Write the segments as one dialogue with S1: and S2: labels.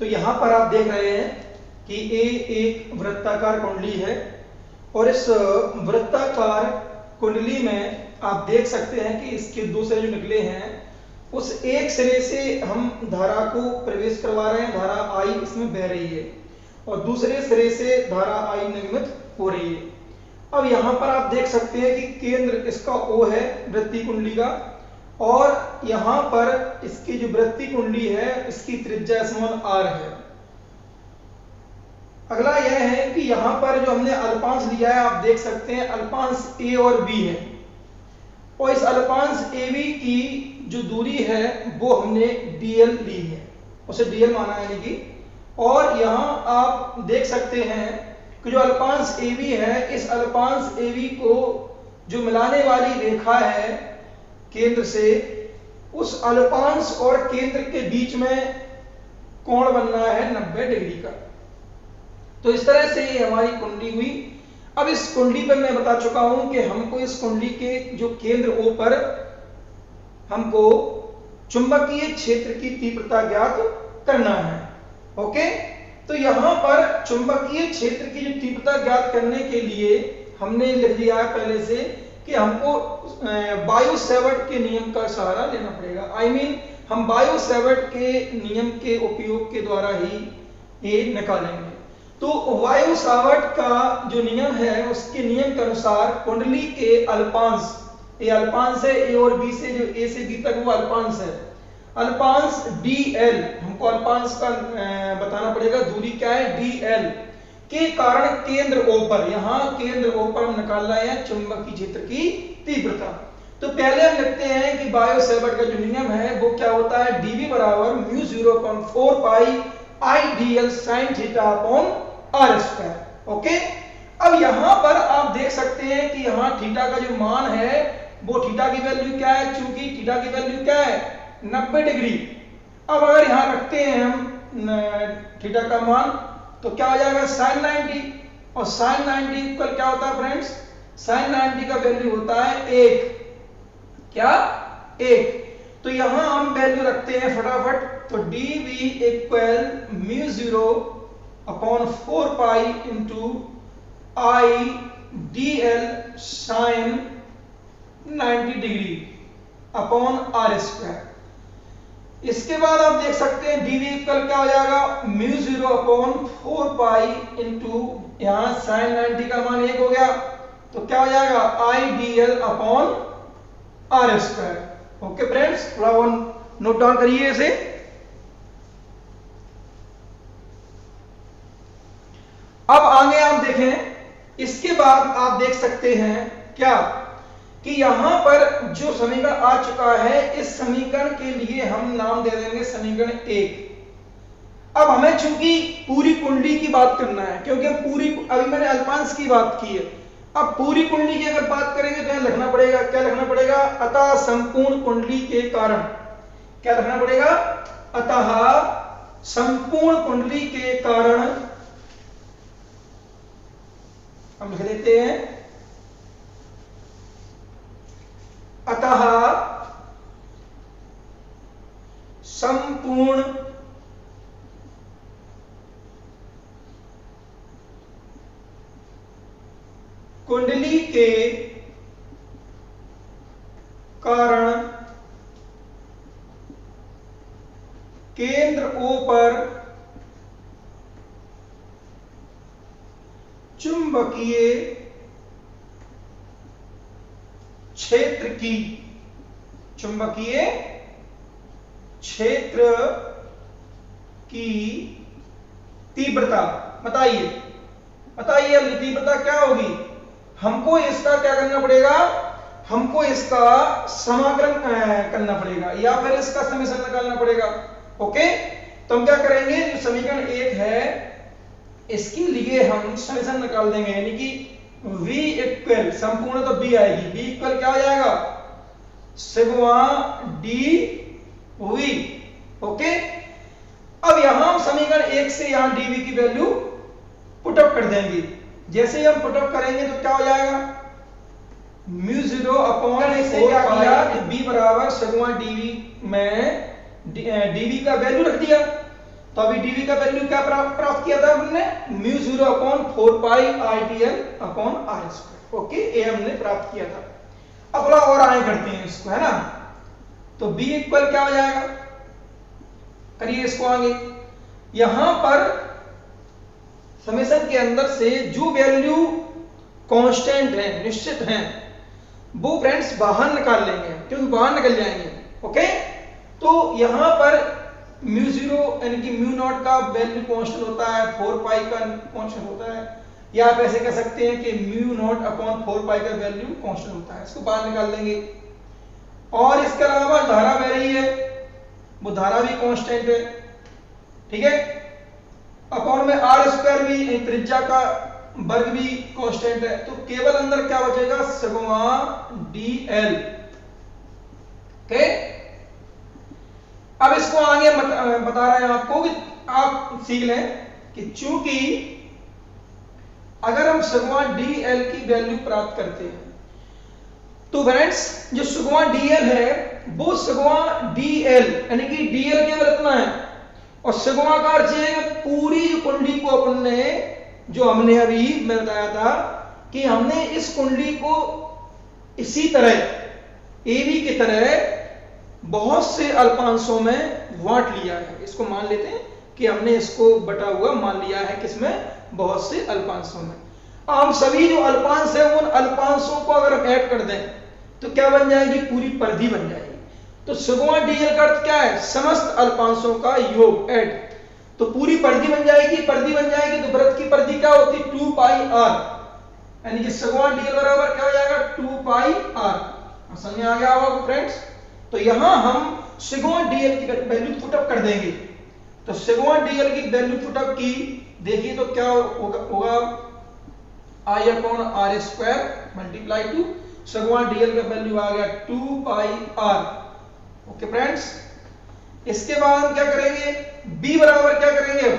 S1: तो यहां पर आप देख रहे हैं कि ए एक वृत्ताकार कुंडली है और इस वृत्ताकार कुंडली में आप देख सकते हैं कि इसके दो सिरे जो निकले हैं उस एक सिरे से हम धारा को प्रवेश करवा रहे हैं, धारा आई इसमें बह रही है और दूसरे सिरे से धारा आई निर्गमित हो रही है। अब यहां पर आप देख सकते हैं कि केंद्र इसका O है वृत्तीय कुंडली का और यहां पर इसकी जो वृत्तीय कुंडली है इसकी त्रिज्या r है। अगला यह है कि यहां पर जो हमने अल्पांश लिया है आप देख सकते हैं अल्पांश A और B है और इस अल्पांश AB की जो दूरी है वो हमने dl ली है, उसे dl माना है यानी कि। और यहां आप देख सकते हैं कि जो अल्पांश AB है इस अल्पांश AB को जो मिलाने वाली रेखा है केंद्र से, उस अल्पांश और केंद्र के बीच में कोण बनना है 90 डिग्री का। तो इस तरह से ये हमारी कुंडली हुई। अब इस कुंडली पर मैं बता चुका हूं कि हमको इस कुंडली के जो केंद्र O पर हमको चुंबकीय क्षेत्र की तीव्रता ज्ञात करना है। ओके, तो यहां पर चुंबकीय क्षेत्र की जो तीव्रता ज्ञात करने के लिए हमने लिख दिया है पहले से कि हमको बायो-सैवर्ट के नियम का सहारा लेना पड़ेगा। हम बायो-सैवर्ट के नियम के उपयोग के द्वारा ही ये निकालेंगे। तो बायो-सैवर्ट का जो नियम है उसके नियम के अनुसार कुंडली के अल्पांश, ये अल्पांश है A और B से, जो A से B तक वो अल्पांश है, अल्पांश dl, हमको अल्पांश का बताना पड़ेगा, दूरी क्या है dl के कारण केंद्र O पर, यहां केंद्र O पर हम निकाल रहे हैं चुंबकीय क्षेत्र की तीव्रता। तो पहले हम लिखते हैं कि बायो-सैवर्ट का जो नियम है वो क्या होता है, dv बराबर μ0/4 पाई I dl sin theta upon r square. Okay, अब यहां पर आप देख सकते हैं कि यहां थीटा का जो मान है वो थीटा की वैल्यू क्या है, चूंकि थीटा की वैल्यू क्या है 90 डिग्री। अब अगर यहां रखते हैं हम थीटा का मान तो क्या हो जाएगा sin 90, और sin 90 इक्वल क्या होता है फ्रेंड्स, sin 90 का वैल्यू होता है 1, क्या 1। तो यहां हम वैल्यू रखते हैं फटाफट, तो dv equal μ0/4 pi into I dl sin 90 degree upon r square. इसके बाद आप देख सकते हैं dv इक्वल क्या हो जाएगा μ0/4 पाई इंटू यहां sin 90 का मान 1 हो गया तो क्या हो जाएगा I dl upon r square. Okay friends, थोड़ा नोट डाउन करिए इसे। अब आगे आप देखें, इसके बाद आप देख सकते हैं क्या कि यहां पर जो समीकरण आ चुका है इस समीकरण के लिए हम नाम दे देंगे समीकरण 1। अब हमें चूंकि पूरी कुंडली की बात करना है, क्योंकि अभी मैंने अल्पांश की बात की है, अब पूरी कुंडली की अगर बात करेंगे तो यहां लिखना पड़ेगा, क्या लिखना पड़ेगा, अतः संपूर्ण कुंडली के कारण, क्या लिखना पड़ेगा, अतः संपूर्ण कुंडली के कारण, हम लिख देते हैं अतः संपूर्ण कुंडली के कारण केंद्र O पर चुंबकीय क्षेत्र की, चुंबकीय क्षेत्र की तीव्रता बताइए, बताइए अब तीव्रता क्या होगी, हमको इसका क्या करना पड़ेगा, हमको इसका समाकलन करना पड़ेगा या फिर इसका समीकरण निकालना पड़ेगा। ओके, तो हम क्या करेंगे, जो समीकरण 1 है इसके लिए हम समीकरण निकाल देंगे, यानी कि v इक्वल, संपूर्ण तो b आएगी, v इक्वल क्या हो जाएगा सिग्मा d v। ओके, अब यहां हम समीकरण 1 से यहां dv की वैल्यू पुट अप कर देंगे। जैसे ही हम पुट अप करेंगे तो क्या हो जाएगा μ0/4 से क्या किया b बराबर सिग्मा dv में dv का वैल्यू रख दिया, तो अभी डीवी का वैल्यू क्या प्राप्त किया था हमने, mu 0 upon 4 pi ITL upon R square. Okay, ये हमने प्राप्त किया था। अब थोड़ा और आगे करते हैं इसको, है ना। तो B इक्वल क्या हो जाएगा, करिए इसको आगे। यहां पर समेशन के अंदर से जो वैल्यू कांस्टेंट है, निश्चित हैं, वो फ्रेंड्स बाहर निकाल लेंगे, क्योंकि बाहर निकल जाएंगे। ओके, तो यहां पर म्यू 0 यानी कि म्यू नॉट का वैल्यू कांस्टेंट होता है, 4 पाई का कांस्टेंट होता है, या आप ऐसे कह सकते हैं कि म्यू नॉट अपॉन 4 पाई का वैल्यू कांस्टेंट होता है, इसको बाहर निकाल देंगे। और इसके अलावा धारा बह रही है, वो धारा भी कांस्टेंट है, ठीक है। अपॉन में आर स्क्वायर भी, त्रिज्या का वर्ग भी कांस्टेंट है, तो केवल अंदर क्या बचेगा, सिग्मा डीएल। ओके, अब इसको आगे बता रहे हैं आपको कि आप सीख लें कि चूंकि अगर हम सिग्मा डीएल की वैल्यू प्राप्त करते हैं, तो फ्रेंड्स जो सिग्मा डीएल है वो सिग्मा डीएल यानी कि डीएल केवल इतना है, और सिग्मा का अर्थ है पूरी कुंडली को अपने, जो हमने अभी बताया था कि हमने इस कुंडली को इसी तरह AB की तरह बहुत से अल्पांशों में बांट लिया है। इसको मान लेते हैं कि हमने इसको बटा हुआ मान लिया है, किसमें, बहुत से अल्पांशों में। अब सभी जो अल्पांश है उन अल्पांशों को अगर हम ऐड कर दें तो क्या बन जाएगी, पूरी परिधि बन जाएगी। तो सिग्मा डीएल का अर्थ क्या है, समस्त अल्पांशों का योग, ऐड, तो पूरी परिधि बन जाएगी। परिधि बन जाएगी तो वृत्त की परिधि क्या होती है, 2 पाई r, यानी कि सिग्मा डीएल बराबर क्या हो जाएगा, 2 पाई r। समझ में आ गया होगा फ्रेंड्स। तो यहां हम सिग्मा डीएल की वैल्यू पुटअप कर देंगे। तो सिग्मा डीएल की वैल्यू पुटअप की, देखिए तो क्या होगा, I upon R square multiply to sigma DL का वैल्यू आ गया 2 पाई r। ओके फ्रेंड्स, इसके बाद हम क्या करेंगे, b बराबर क्या करेंगे,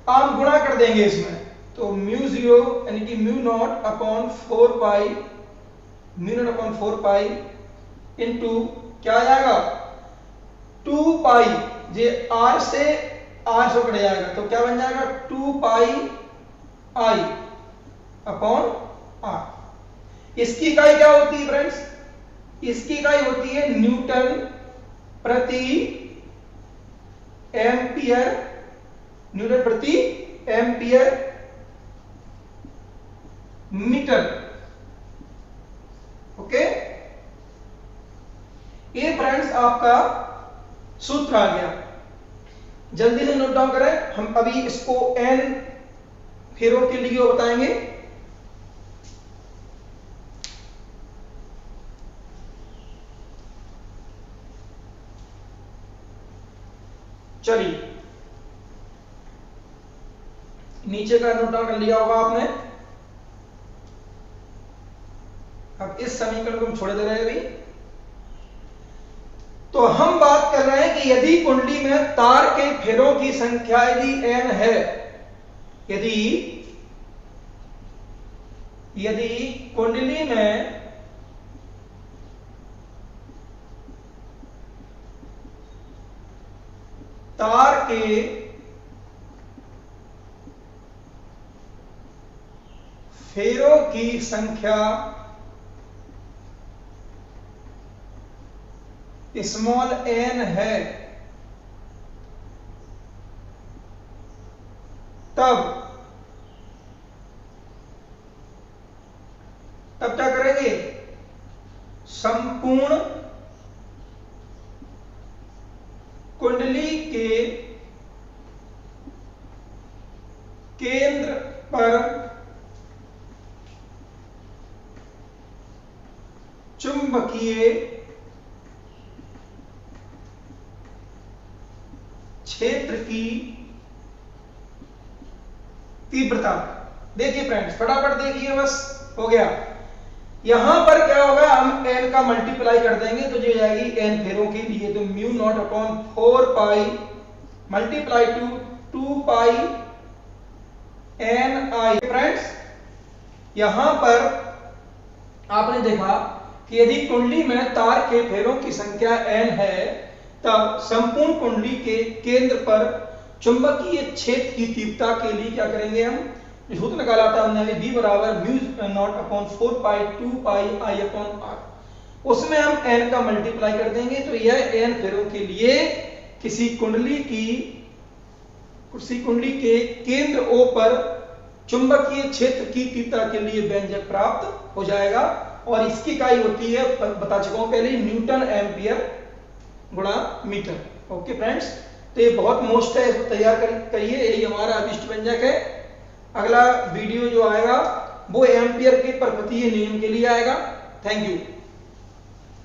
S1: हम गुणा कर देंगे इसमें। तो म्यू 0 यानी कि mu naught upon 4 pi, mu naught upon 4 pi into क्या आ जाएगा, 2 पाई, ये r से कट जाएगा, तो क्या बन जाएगा, 2 पाई i अपॉन r। इसकी इकाई क्या होती है फ्रेंड्स, इसकी इकाई होती है न्यूटन प्रति एम्पियर, न्यूटन प्रति एम्पियर मीटर। ओके, ये फ्रेंड्स आपका सूत्र आ गया। जल्दी से नोट डाउन करें, हम अभी इसको n फेरों के लिए बताएंगे। चलिए, नीचे का नोट डाउन कर लिया होगा आपने। अब इस समीकरण को हम छोड़ दे रहे हैं अभी। तो हम बात कर रहे हैं कि यदि कुंडली में तार के फेरों की संख्या यदि n है, यदि कुंडली में तार के फेरों की संख्या स्मॉल n है, तब क्या करेंगे, संपूर्ण कुंडली के केंद्र पर चुंबकीय क्षेत्र की तीव्रता। देखिए फ्रेंड्स, फटाफट देखिए, बस हो गया। यहां पर क्या होगा, हम n का मल्टीप्लाई कर देंगे तो जो जाएगी n फेरों के लिए, तो mu naught upon 4 pi multiply two 2 pi n i। Friends, यहां पर आपने देखा कि यदि कुंडली में तार के फेरों की संख्या n है, तब संपूर्ण कुंडली के केंद्र पर चुंबकीय क्षेत्र की तीव्रता के लिए क्या करेंगे हम, जो सूत्र निकाला था हमने B बराबर mu naught upon 4 pi 2 pi I upon R, उसमें हम n का मल्टीप्लाई कर देंगे तो यह n फेरों के लिए किसी कुंडली के केंद्र O पर चुंबकीय क्षेत्र की तीव्रता के लिए व्यंजक प्राप्त हो जाएगा। और इसकी इकाई होती है, बता चुका हूं पहले, न्यूटन एम्पियर गुणा मीटर। ओके फ्रेंड्स, तो ये बहुत मोस्ट है, इसको तैयार करिए, यही हमारा अभिष्ट व्यंजक है। अगला वीडियो जो आएगा वो एम्पियर के पर्वतीय नियम के लिए आएगा। Thank you.